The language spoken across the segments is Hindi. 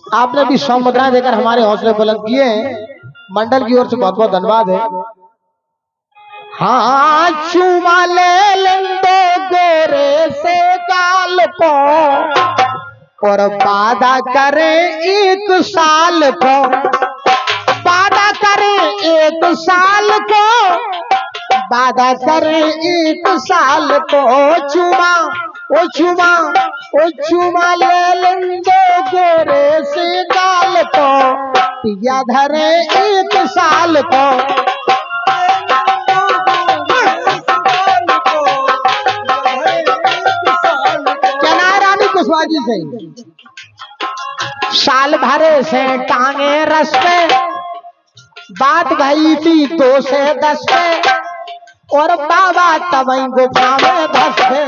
आपने भी 100 मुद्राएं देकर हमारे हौसले बुलंद किए हैं। मंडल की ओर से बहुत बहुत धन्यवाद है। हाँ चूमा ले लेंदो गोरे से गाल को और वादा करें 1 साल को, वादा करें 1 साल को, वादा करें 1 साल को। चूमा ओ चूमा ओ चूमा ले लेंदो गोरे से गाल को या धरे 1 साल को। कुशवाजी से साल भरे से टांगे रस पे, बात गई थी 2 से 10 पे और बाबा तबई गुफा में धस पे।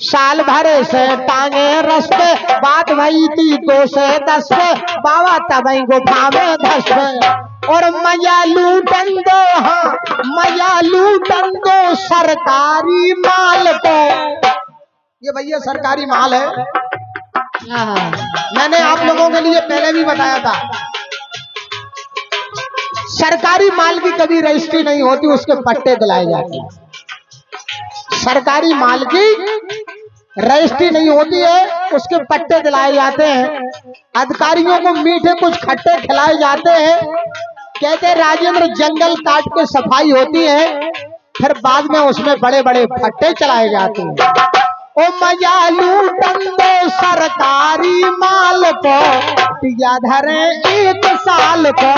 साल भरे से टांगे रस पे, बात भई थी 2 से 10 पे, बाबा तबई गुफा में धस पे। और मजा लूटन दो, हाँ मजा लूटन दो सरकारी माल को। ये भैया सरकारी माल है। मैंने आप लोगों के लिए पहले भी बताया था, सरकारी माल की कभी रजिस्ट्री नहीं होती, उसके पट्टे दिलाए जाते हैं। सरकारी माल की रजिस्ट्री नहीं होती है, उसके पट्टे दिलाए जाते हैं। अधिकारियों को मीठे कुछ खट्टे खिलाए जाते हैं। कहते राजेंद्र जंगल काट के सफाई होती है, फिर बाद में उसमें बड़े बड़े फट्टे चलाए जाते हैं। ओ मजा लूटन दो सरकारी माल को या धरे 1 साल को।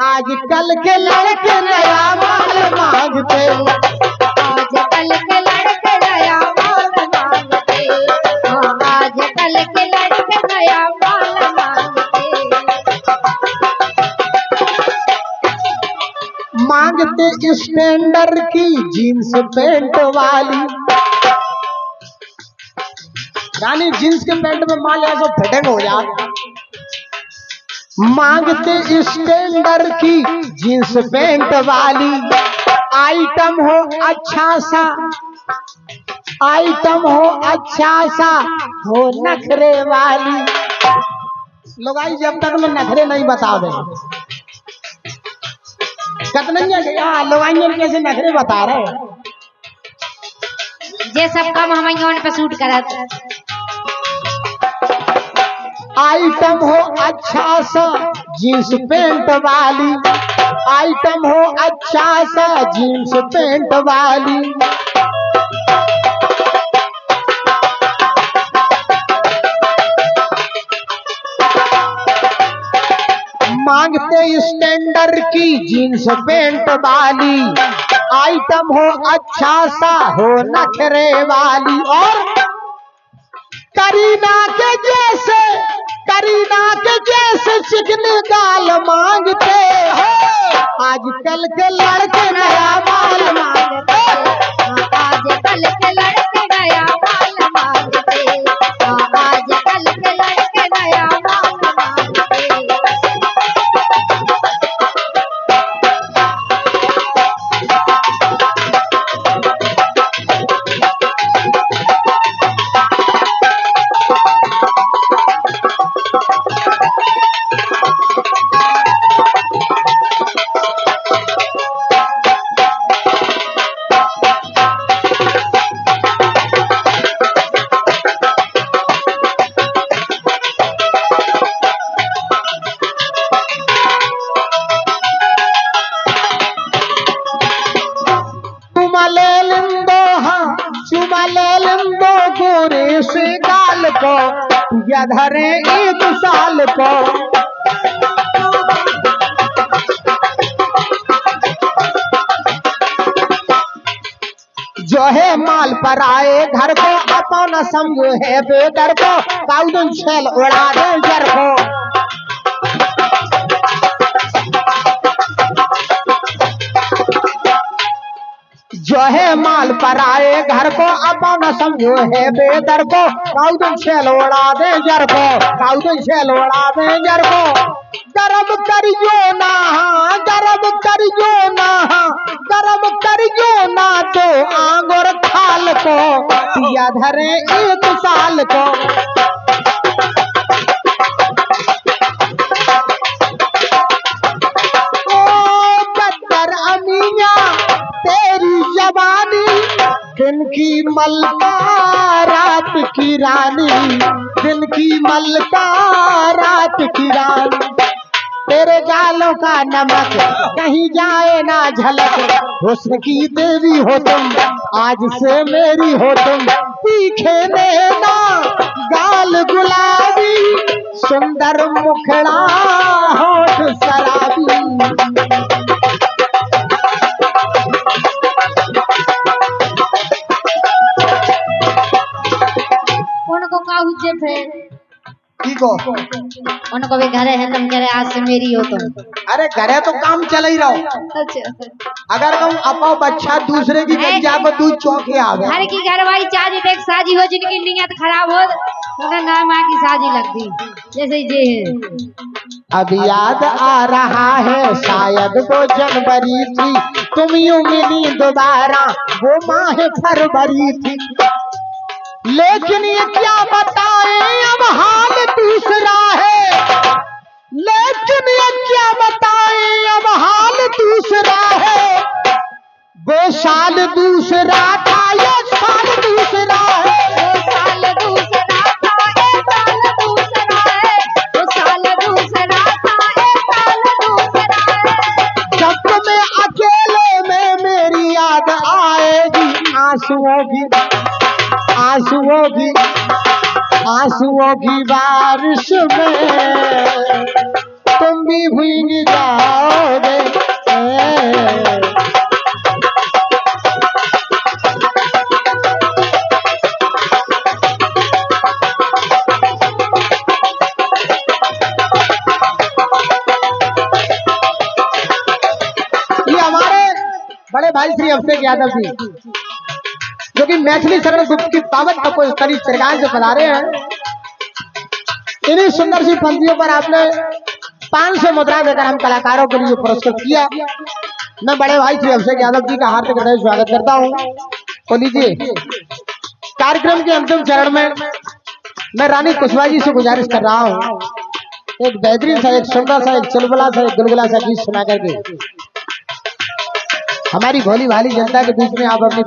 आजकल के लड़के नया माल मांगते, आजकल के लड़के नया माल मांगते, आजकल के लड़के नया माल मांगते स्टैंडर्ड की जीन्स पैंट वाली। यानी जीन्स के पैंट में माल ऐसा फिटिंग हो जाए। मांगते स्टैंडर्ड की जींस पैंट वाली, आइटम हो अच्छा सा, आइटम हो अच्छा सा, हो नखरे वाली। लोगाई जब तक में नखरे नहीं बता दे लोगाई कैसे नखरे बता रहे, ये सब काम हमारे पे सूट करा। आइटम हो अच्छा सा जींस पैंट वाली, आइटम हो अच्छा सा जींस पैंट वाली। मांगते स्टैंडर्ड की जींस पैंट वाली, आइटम हो अच्छा सा, हो नखरे वाली। और करीना के जैसे, करीना के जैसे चिकने गाल मांगते हो। आजकल के लड़के नया माल मांगते, आजकल के लड़के नया माल मांगते, आजकल के लड़के नया माल मांगते। गोरे से गाल को या धरे 1 साल को। जो है माल पर आए घर को अपन समझो है बेदर को काउदन छेल उड़ा दे जर को। जो है माल पर आए घर को अपन समझो है बेदर को काउदन छेल उड़ा दे जर को काउदन छेल उड़ा दे जर को। गरम करियो ना गरम करियो ना गरम करियो ना तो आंगुर खाल को पिया धरे 1 साल को। ओ बदर अमिया तेरी जवानी दिन की मलका रात की रानी दिन की मलका रात की रानी। तेरे गालों का नमक कहीं जाए ना झलक हुस्न की देवी हो तुम आज से मेरी हो तुम। तीखे नैना गाल गुलाबी सुंदर मुखड़ा होठ शराबी। उनको काहू जे फिर ठीक हो उनको भी घरे है तुम करे आज से मेरी हो तुम। अरे घरे तो काम चल ही रहो। अच्छा अगर हम अपा बच्चा दूसरे की गंजा को दूध चौके आ गए घर की घरवाई चाह देख साजी हो जिनकी नीयत खराब हो उन्हें ना माँ की साजी लगती जैसे ये है। अब याद आ रहा है शायद वो जनवरी थी तुम यूं मिली दोबारा वो माह फरवरी थी। लेकिन ये क्या बताएं अब हाल दूसरा है लेकिन ये क्या बताएं अब हाल दूसरा है। वो साल दूसरा था ये साल दूसरा है। वो साल दूसरा था ये साल दूसरा है। वो साल दूसरा था ये साल दूसरा है। जब तुम्हें अकेले में मेरी याद आएगी आंसुओं की बारिश में तुम भी भीग जाओगे। ये हमारे बड़े भाई श्री अभिषेक यादव जी जो कि मैथिली शरण गुप्त की पावन को इस करीब सरकार से बता रहे हैं। इन्हीं सुंदर सी पंक्तियों पर आपने 500 मुद्रा देकर हम कलाकारों के लिए पुरस्कृत किया। मैं बड़े भाई श्री अभिषेक यादव जी का हार्दिक हृदय स्वागत करता हूं। तो लीजिए कार्यक्रम के अंतिम चरण में मैं रानी कुशवाहा जी से गुजारिश कर रहा हूं एक बेहतरीन सा एक सुंदर सा एक चुलबुला सा एक गुलगुला सा गीत सुना करके हमारी भोली भाली जनता के बीच में आप अपनी